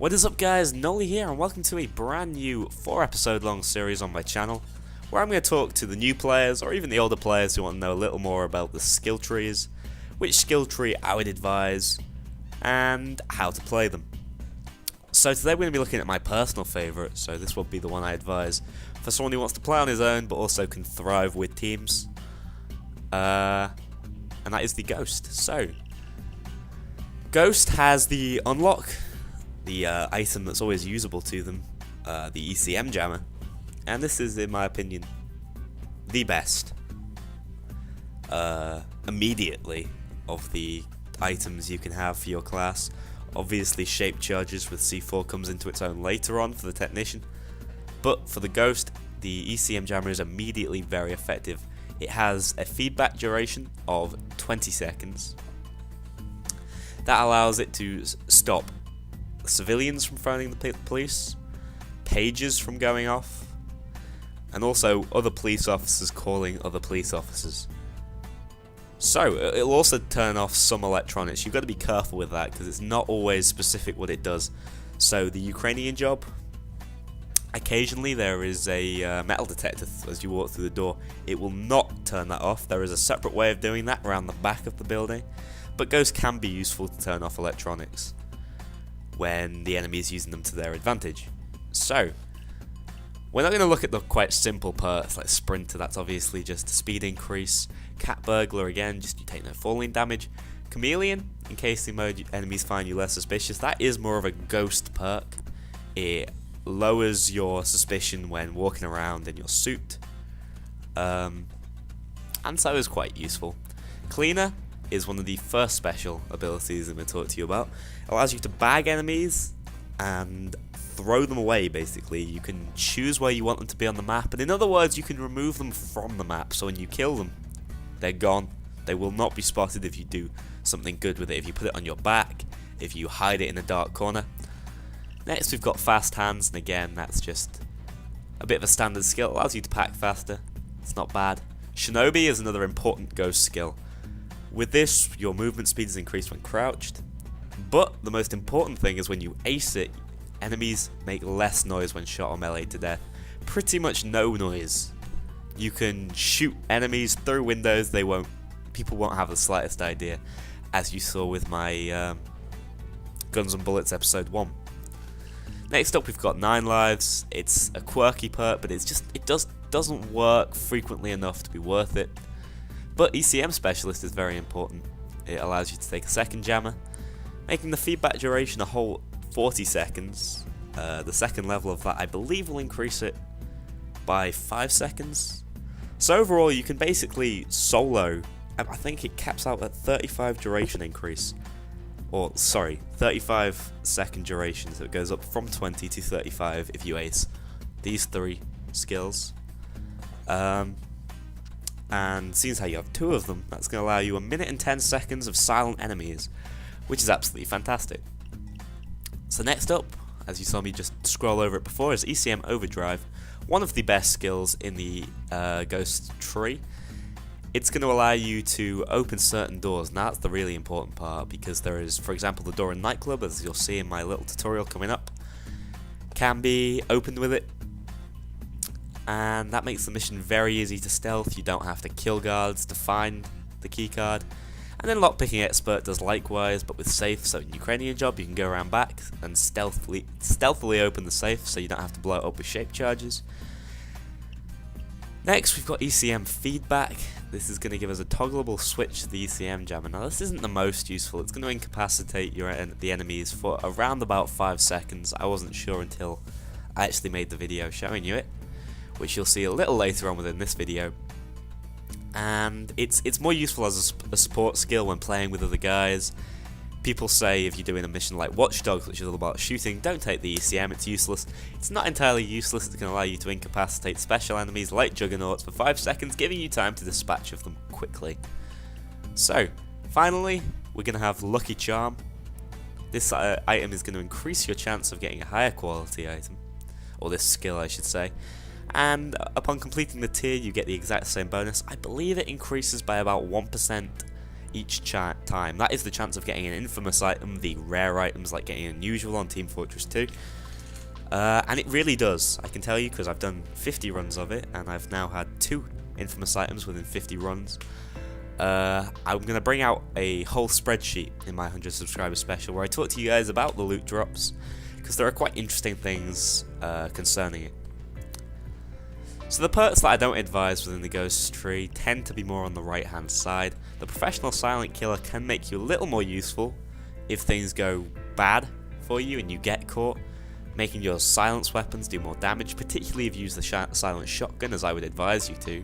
What is up guys, Nolly here and welcome to a brand new 4-episode long series on my channel where I'm going to talk to the new players or even the older players who want to know a little more about the skill trees, which skill tree I would advise, and how to play them. So today we're going to be looking at my personal favourite, so this will be the one I advise for someone who wants to play on his own but also can thrive with teams, and that is the Ghost. So, Ghost has the unlock, the item that's always usable to them, the ECM jammer, and this is, in my opinion, the best immediately of the items you can have for your class. Obviously shape charges with C4 comes into its own later on for the technician, but for the Ghost the ECM jammer is immediately very effective. It has a feedback duration of 20 seconds. That allows it to stop civilians from phoning the police, pages from going off, and also other police officers calling other police officers. So it'll also turn off some electronics. You've got to be careful with that because it's not always specific what it does. So the Ukrainian job, occasionally there is a metal detector as you walk through the door. It will not turn that off. There is a separate way of doing that around the back of the building, but Ghost can be useful to turn off electronics when the enemy is using them to their advantage. So, we're not going to look at the quite simple parts like Sprinter, that's obviously just a speed increase. Cat Burglar, again, just you take no falling damage. Chameleon, in case the enemies find you less suspicious, that is more of a Ghost perk. It lowers your suspicion when walking around in your suit, and so is quite useful. Cleaner is one of the first special abilities I'm going to talk to you about. It allows you to bag enemies and throw them away, basically. You can choose where you want them to be on the map, and in other words, you can remove them from the map, so when you kill them, they're gone. They will not be spotted if you do something good with it, if you put it on your back, if you hide it in a dark corner. Next we've got Fast Hands, and again, that's just a bit of a standard skill. It allows you to pack faster. It's not bad. Shinobi is another important Ghost skill. With this, your movement speed is increased when crouched, but the most important thing is when you ace it, enemies make less noise when shot or melee to death. Pretty much no noise. You can shoot enemies through windows, people won't have the slightest idea, as you saw with my Guns and Bullets episode 1. Next up we've got 9 lives. It's a quirky perk, but it doesn't work frequently enough to be worth it. But ECM Specialist is very important. It allows you to take a second jammer, making the feedback duration a whole 40 seconds. The second level of that, I believe, will increase it by 5 seconds. So overall, you can basically solo, I think it caps out at 35 duration increase. Or, sorry, 35 second duration, so it goes up from 20 to 35 if you ace these 3 skills. And seeing as how you have 2 of them, that's going to allow you 1 minute and 10 seconds of silent enemies, which is absolutely fantastic. So next up, as you saw me just scroll over it before, is ECM Overdrive, one of the best skills in the Ghost tree. It's going to allow you to open certain doors, and that's the really important part, because there is, for example, the door in Nightclub, as you'll see in my little tutorial coming up, can be opened with it. And that makes the mission very easy to stealth. You don't have to kill guards to find the keycard. And then Lockpicking Expert does likewise, but with safe. So in Ukrainian job, you can go around back and stealthily open the safe, so you don't have to blow it up with shape charges. Next, we've got ECM Feedback. This is going to give us a toggleable switch to the ECM jammer. Now, this isn't the most useful. It's going to incapacitate the enemies for around about 5 seconds. I wasn't sure until I actually made the video showing you it, which you'll see a little later on within this video. And it's more useful as a support skill when playing with other guys. People say if you're doing a mission like Watch Dogs, which is all about shooting, don't take the ECM, it's useless. It's not entirely useless. It can allow you to incapacitate special enemies like Juggernauts for 5 seconds, giving you time to dispatch of them quickly. So, finally, we're going to have Lucky Charm. This item is going to increase your chance of getting a higher quality item, or this skill I should say. And upon completing the tier, you get the exact same bonus. I believe it increases by about 1% each time. That is the chance of getting an infamous item, the rare items like getting unusual on Team Fortress 2. And it really does, I can tell you, because I've done 50 runs of it, and I've now had 2 infamous items within 50 runs. I'm going to bring out a whole spreadsheet in my 100 subscriber special where I talk to you guys about the loot drops, because there are quite interesting things concerning it. So the perks that I don't advise within the Ghost tree tend to be more on the right hand side. The Professional Silent Killer can make you a little more useful if things go bad for you and you get caught, making your silence weapons do more damage, particularly if you use the silent shotgun, as I would advise you to.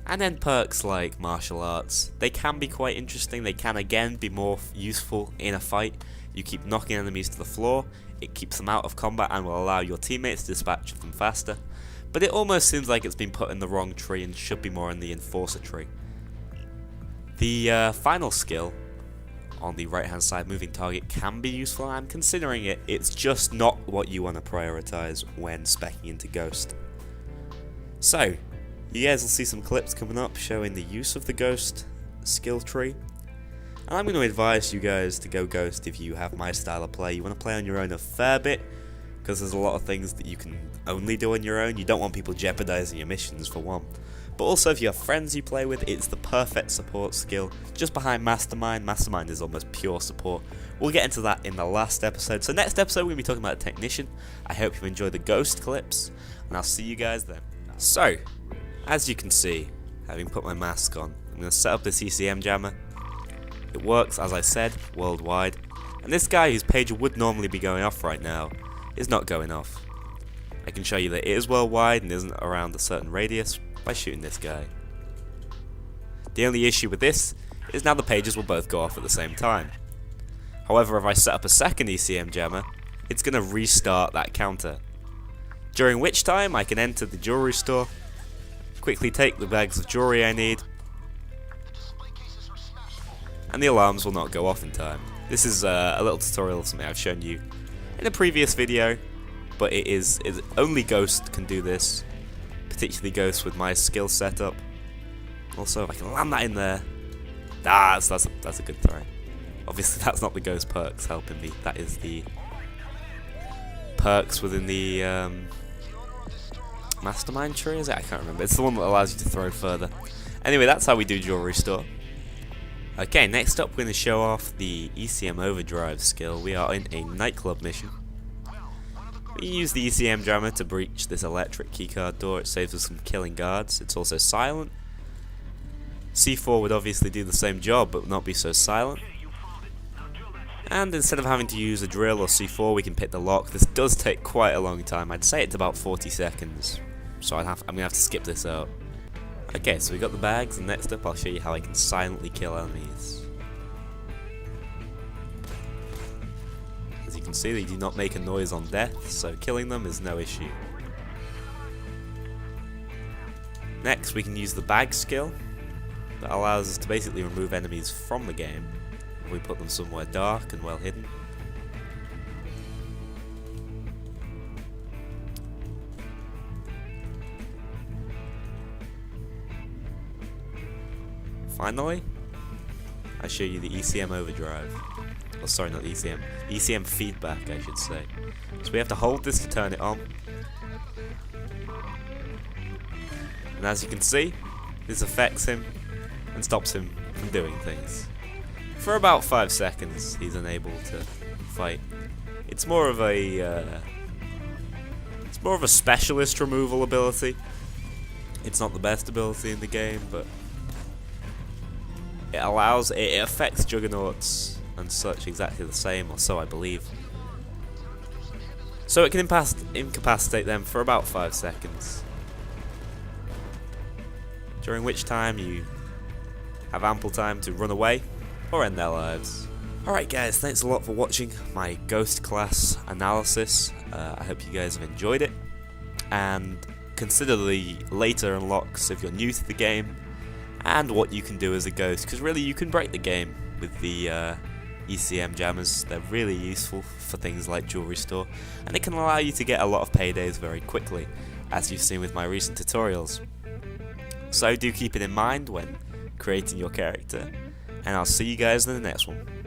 And then perks like martial arts, they can be quite interesting. They can again be more useful in a fight. You keep knocking enemies to the floor, it keeps them out of combat and will allow your teammates to dispatch them faster. But it almost seems like it's been put in the wrong tree and should be more in the Enforcer tree. The final skill on the right hand side, moving target, can be useful. I'm considering it. It's just not what you want to prioritize when speccing into Ghost. So you guys will see some clips coming up showing the use of the Ghost skill tree, and I'm going to advise you guys to go Ghost if you have my style of play. You want to play on your own a fair bit, because there's a lot of things that you can only do on your own. You don't want people jeopardizing your missions, for one. But also, if you have friends you play with, it's the perfect support skill, just behind Mastermind. Mastermind is almost pure support. We'll get into that in the last episode. So next episode, we're going to be talking about a Technician. I hope you enjoy the Ghost clips, and I'll see you guys then. So, as you can see, having put my mask on, I'm going to set up this ECM jammer. It works, as I said, worldwide. And this guy whose pager would normally be going off right now is not going off. I can show you that it is worldwide and isn't around a certain radius by shooting this guy. The only issue with this is now the pages will both go off at the same time. However, if I set up a second ECM jammer, it's going to restart that counter. During which time I can enter the jewelry store, quickly take the bags of jewelry I need, and the alarms will not go off in time. This is a little tutorial of something I've shown you in a previous video, but it's only Ghost can do this, particularly Ghost with my skill setup. Also, if I can land that in there, that's a good throw. Obviously, that's not the Ghost perks helping me. That is the perks within the Mastermind tree, is it? I can't remember. It's the one that allows you to throw further. Anyway, that's how we do jewelry store. Okay, next up we're going to show off the ECM Overdrive skill. We are in a nightclub mission. We use the ECM jammer to breach this electric keycard door. It saves us from killing guards. It's also silent. C4 would obviously do the same job, but not be so silent. And instead of having to use a drill or C4, we can pick the lock. This does take quite a long time. I'd say it's about 40 seconds. So I'm going to have to skip this out. Okay, so we got the bags, and next up I'll show you how I can silently kill enemies. As you can see, they do not make a noise on death, so killing them is no issue. Next, we can use the bag skill. That allows us to basically remove enemies from the game if we put them somewhere dark and well hidden. Finally, I show you the ECM Overdrive. Oh, sorry, not the ECM. ECM feedback, I should say. So we have to hold this to turn it on. And as you can see, this affects him and stops him from doing things. For about 5 seconds, he's unable to fight. It's more of a specialist removal ability. It's not the best ability in the game, but it affects juggernauts and such exactly the same, or so I believe. So it can incapacitate them for about 5 seconds, during which time you have ample time to run away or end their lives. Alright guys, thanks a lot for watching my Ghost class analysis. I hope you guys have enjoyed it, and consider the later unlocks if you're new to the game, and what you can do as a Ghost, because really you can break the game with the ECM jammers. They're really useful for things like jewelry store, and it can allow you to get a lot of paydays very quickly, as you've seen with my recent tutorials. So do keep it in mind when creating your character. And I'll see you guys in the next one.